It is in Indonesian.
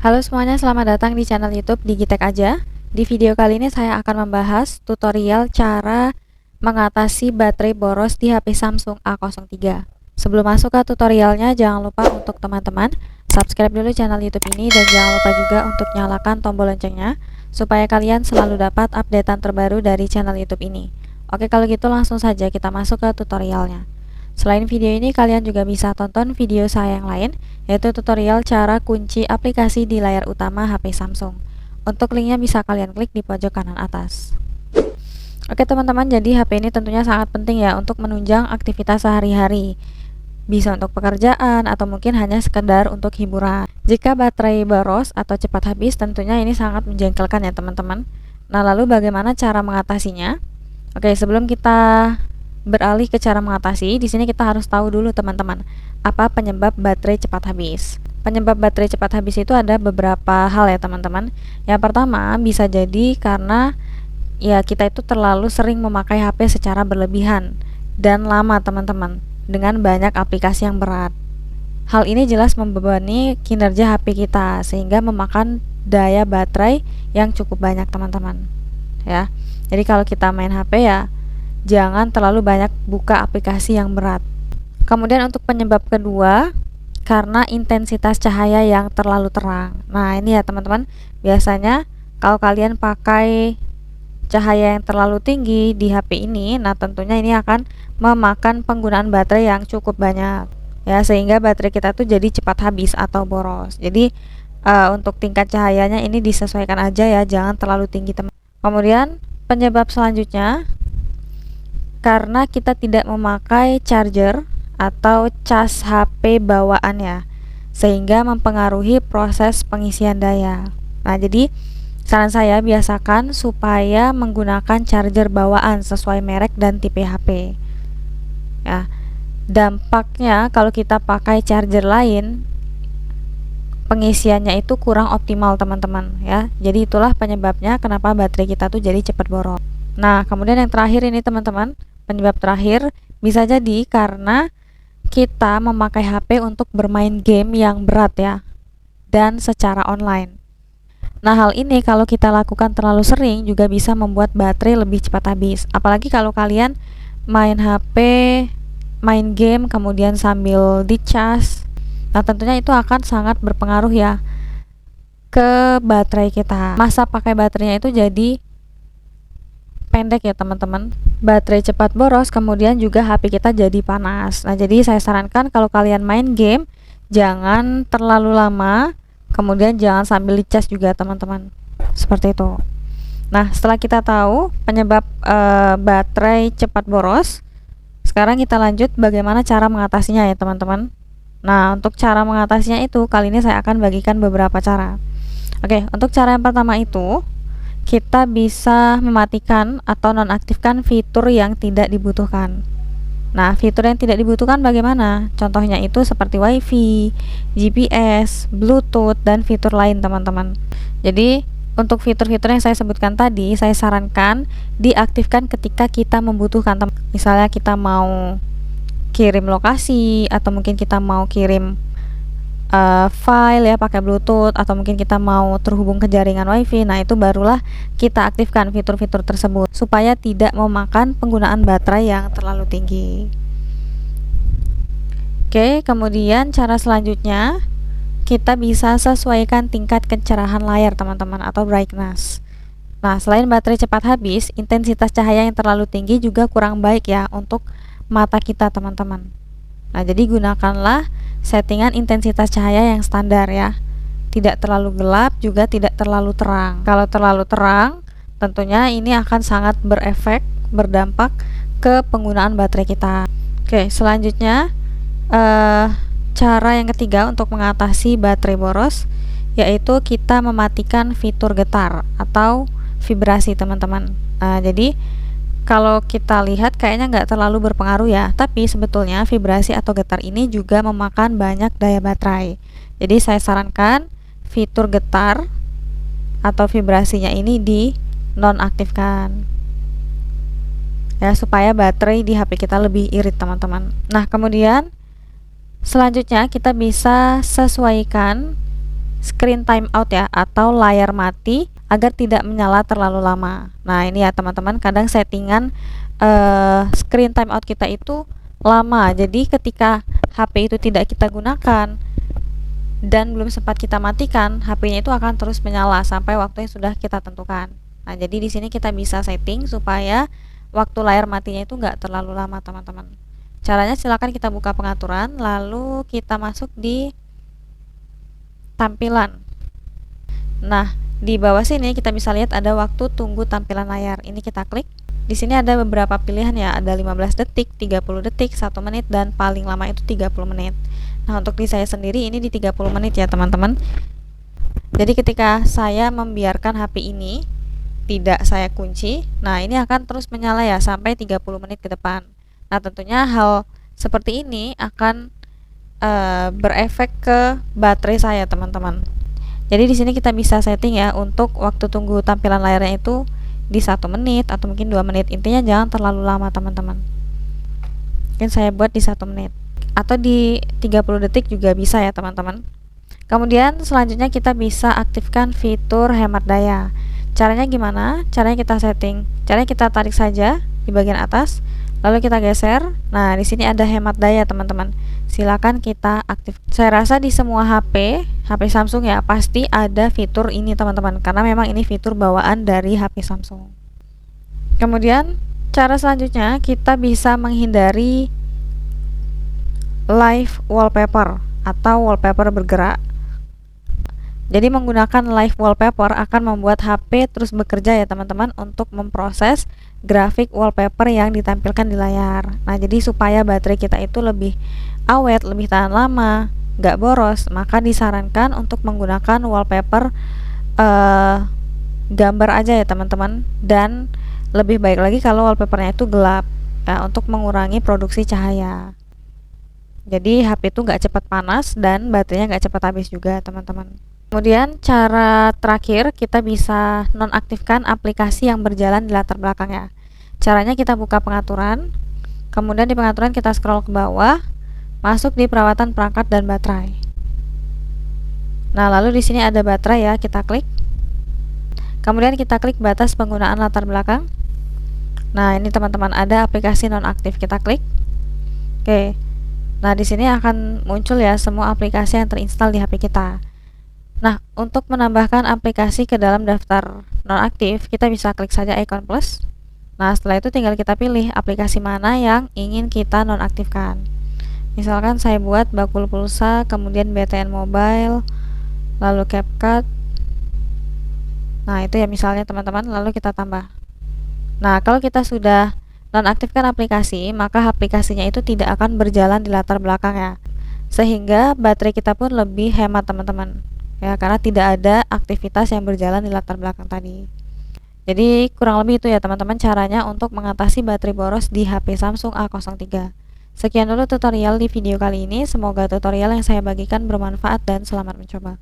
Halo semuanya, selamat datang di channel YouTube Digitek Aja. Di video kali ini saya akan membahas tutorial cara mengatasi baterai boros di HP Samsung A03. Sebelum masuk ke tutorialnya, jangan lupa untuk teman-teman subscribe dulu channel YouTube ini dan jangan lupa juga untuk nyalakan tombol loncengnya supaya kalian selalu dapat updatean terbaru dari channel YouTube ini. Oke, kalau gitu langsung saja kita masuk ke tutorialnya. Selain video ini, kalian juga bisa tonton video saya yang lain, yaitu tutorial cara kunci aplikasi di layar utama HP Samsung. Untuk linknya bisa kalian klik di pojok kanan atas. Oke teman-teman, jadi HP ini tentunya sangat penting ya untuk menunjang aktivitas sehari-hari. Bisa untuk pekerjaan atau mungkin hanya sekedar untuk hiburan. Jika baterai boros atau cepat habis, tentunya ini sangat menjengkelkan ya teman-teman. Nah, lalu bagaimana cara mengatasinya? Oke, sebelum kita beralih ke cara mengatasi, di sini kita harus tahu dulu teman-teman, apa penyebab baterai cepat habis. Penyebab baterai cepat habis itu ada beberapa hal ya teman-teman. Yang pertama, bisa jadi karena ya kita itu terlalu sering memakai HP secara berlebihan dan lama teman-teman, dengan banyak aplikasi yang berat. Hal ini jelas membebani kinerja HP kita sehingga memakan daya baterai yang cukup banyak teman-teman. Ya. Jadi kalau kita main HP ya jangan terlalu banyak buka aplikasi yang berat. Kemudian untuk penyebab kedua, karena intensitas cahaya yang terlalu terang. Nah, ini ya teman-teman, biasanya kalau kalian pakai cahaya yang terlalu tinggi di HP ini, nah tentunya ini akan memakan penggunaan baterai yang cukup banyak. Ya, sehingga baterai kita tuh jadi cepat habis atau boros. Jadi untuk tingkat cahayanya ini disesuaikan aja ya, jangan terlalu tinggi teman. Kemudian penyebab selanjutnya, karena kita tidak memakai charger atau cas HP bawaan ya, sehingga mempengaruhi proses pengisian daya. Nah, jadi saran saya biasakan supaya menggunakan charger bawaan sesuai merek dan tipe HP. Ya, dampaknya kalau kita pakai charger lain, pengisiannya itu kurang optimal teman-teman ya. Jadi itulah penyebabnya kenapa baterai kita tuh jadi cepat boros. Nah, kemudian yang terakhir ini teman-teman, penyebab terakhir bisa jadi karena kita memakai HP untuk bermain game yang berat ya, dan secara online. Nah, hal ini kalau kita lakukan terlalu sering juga bisa membuat baterai lebih cepat habis. Apalagi kalau kalian main HP, main game kemudian sambil dicas. Nah, tentunya itu akan sangat berpengaruh ya ke baterai kita. Masa pakai baterainya itu jadi pendek ya teman-teman. Baterai cepat boros, kemudian juga HP kita jadi panas. Nah, jadi saya sarankan kalau kalian main game jangan terlalu lama, kemudian jangan sambil dicas juga teman-teman. Seperti itu. Nah, setelah kita tahu penyebab baterai cepat boros, sekarang kita lanjut bagaimana cara mengatasinya ya teman-teman. Nah, untuk cara mengatasinya itu kali ini saya akan bagikan beberapa cara. Oke, untuk cara yang pertama itu kita bisa mematikan atau nonaktifkan fitur yang tidak dibutuhkan. Nah, fitur yang tidak dibutuhkan bagaimana? Contohnya itu seperti WiFi, GPS, Bluetooth, dan fitur lain teman-teman. Jadi, untuk fitur-fitur yang saya sebutkan tadi, saya sarankan diaktifkan ketika kita membutuhkan. Misalnya kita mau kirim lokasi, atau mungkin kita mau kirim file ya pakai Bluetooth, atau mungkin kita mau terhubung ke jaringan WiFi. Nah, itu barulah kita aktifkan fitur-fitur tersebut supaya tidak memakan penggunaan baterai yang terlalu tinggi. Oke, kemudian cara selanjutnya kita bisa sesuaikan tingkat kecerahan layar teman-teman atau brightness. Nah, selain baterai cepat habis, intensitas cahaya yang terlalu tinggi juga kurang baik ya untuk mata kita teman-teman. Nah, jadi gunakanlah settingan intensitas cahaya yang standar ya. Tidak terlalu gelap, juga tidak terlalu terang. Kalau terlalu terang, tentunya ini akan sangat berdampak ke penggunaan baterai kita. Oke, selanjutnya cara yang ketiga untuk mengatasi baterai boros, yaitu kita mematikan fitur getar atau vibrasi teman-teman. Jadi kalau kita lihat kayaknya nggak terlalu berpengaruh ya, tapi sebetulnya vibrasi atau getar ini juga memakan banyak daya baterai. Jadi saya sarankan fitur getar atau vibrasinya ini di nonaktifkan ya, supaya baterai di HP kita lebih irit teman-teman. Nah, kemudian selanjutnya kita bisa sesuaikan screen timeout ya, atau layar mati agar tidak menyala terlalu lama. Nah ini ya teman-teman, kadang settingan screen timeout kita itu lama, jadi ketika HP itu tidak kita gunakan dan belum sempat kita matikan, HP-nya itu akan terus menyala sampai waktu yang sudah kita tentukan. Nah jadi di sini kita bisa setting supaya waktu layar matinya itu nggak terlalu lama teman-teman. Caranya silakan kita buka pengaturan, lalu kita masuk di tampilan. Nah, di bawah sini kita bisa lihat ada waktu tunggu tampilan layar. Ini kita klik. Di sini ada beberapa pilihan ya, ada 15 detik, 30 detik, 1 menit, dan paling lama itu 30 menit. Nah, untuk di saya sendiri ini di 30 menit ya teman-teman. Jadi ketika saya membiarkan HP ini tidak saya kunci, nah ini akan terus menyala ya sampai 30 menit ke depan. Nah, tentunya hal seperti ini akan berefek ke baterai saya teman-teman. Jadi di sini kita bisa setting ya untuk waktu tunggu tampilan layarnya itu di 1 menit atau mungkin 2 menit. Intinya jangan terlalu lama teman-teman. Mungkin saya buat di 1 menit atau di 30 detik juga bisa ya teman-teman. Kemudian selanjutnya kita bisa aktifkan fitur hemat daya. Caranya gimana? Caranya kita setting. Caranya kita tarik saja di bagian atas, lalu kita geser. Nah, di sini ada hemat daya teman-teman. Silakan kita aktif. Saya rasa di semua HP Samsung ya pasti ada fitur ini teman-teman, karena memang ini fitur bawaan dari HP Samsung. Kemudian cara selanjutnya kita bisa menghindari live wallpaper atau wallpaper bergerak. Jadi menggunakan live wallpaper akan membuat HP terus bekerja ya teman-teman untuk memproses grafik wallpaper yang ditampilkan di layar. Nah jadi supaya baterai kita itu lebih awet, lebih tahan lama, nggak boros, maka disarankan untuk menggunakan wallpaper gambar aja ya teman-teman. Dan lebih baik lagi kalau wallpapernya itu gelap ya, untuk mengurangi produksi cahaya. Jadi HP itu nggak cepat panas dan baterainya nggak cepat habis juga teman-teman. Kemudian cara terakhir kita bisa nonaktifkan aplikasi yang berjalan di latar belakang ya. Caranya kita buka pengaturan, kemudian di pengaturan kita scroll ke bawah, masuk di perawatan perangkat dan baterai. Nah lalu di sini ada baterai ya, kita klik. Kemudian kita klik batas penggunaan latar belakang. Nah ini teman-teman ada aplikasi nonaktif, kita klik. Oke. Nah di sini akan muncul ya semua aplikasi yang terinstal di HP kita. Nah, untuk menambahkan aplikasi ke dalam daftar nonaktif, kita bisa klik saja ikon plus. Nah, setelah itu tinggal kita pilih aplikasi mana yang ingin kita nonaktifkan. Misalkan saya buat Bakul Pulsa, kemudian BTN Mobile, lalu CapCut. Nah, itu ya misalnya teman-teman, lalu kita tambah. Nah, kalau kita sudah nonaktifkan aplikasi, maka aplikasinya itu tidak akan berjalan di latar belakang ya. Sehingga baterai kita pun lebih hemat teman-teman. Ya, karena tidak ada aktivitas yang berjalan di latar belakang tadi. Jadi kurang lebih itu ya teman-teman caranya untuk mengatasi baterai boros di HP Samsung A03. Sekian dulu tutorial di video kali ini, semoga tutorial yang saya bagikan bermanfaat dan selamat mencoba.